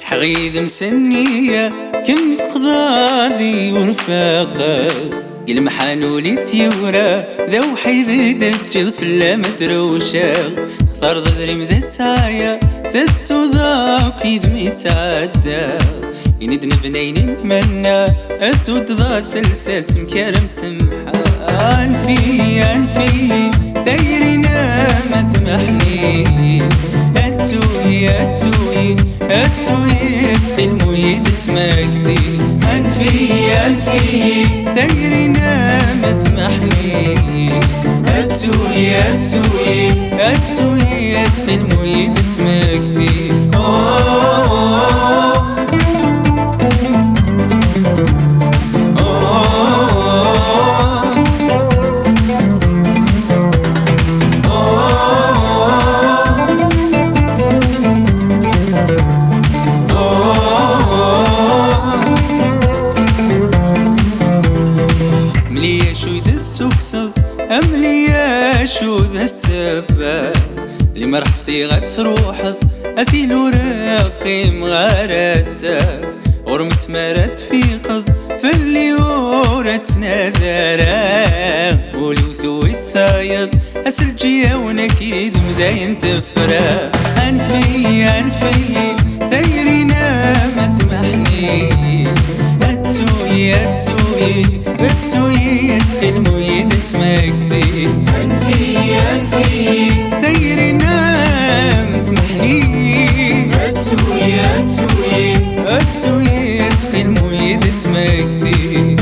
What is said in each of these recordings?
حغيد مسنية كم قضاضي ورفاقة المحان وليت يورا ذو حيد دجل في اللامدروشة اختار ذري مذا السايا تتسو ذاك يدمي سادة يندن بنين منا أثود ذا سلساس مكرم سمحان في ثيرنا ما ثمحني أتوي تدخل مويد تماكثي أنفي ثيرنا ما ثمحني أتوي تدخل مويد تماكثي أمليا شو ذا السبب اللي مرح صيغة روحض أثيل وراقي مغارسة ورمس مرت في قض فاللي ورتنا ذرا ولوثو الثايض أسل جيا ونكيد مداين تفرا أنفي ثيرنا ما ثمحني أتوي يدخل مويد تماكثي أنفي ثيرنا مثمحني أتوي يدخل مويد تماكثي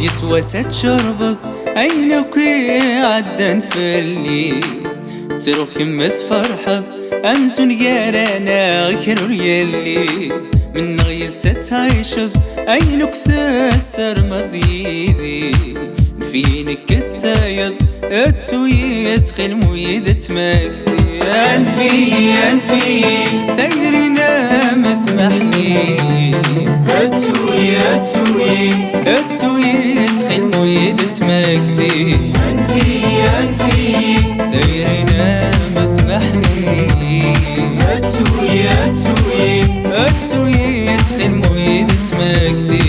يسوى شربض أينوكي عدن فلي تروح كمث فرحض أمزون يارانا غير يلي من غير ستعيشض أينوك ثاسر مضيذي فينك كتايض أتوي يدخل مويد تماكثي أنفي ثيرنا مثمحني أتوي يدخل مويد تماكثي أنفي ثيرنا مثمحني أتوي يدخل مويد تماكثي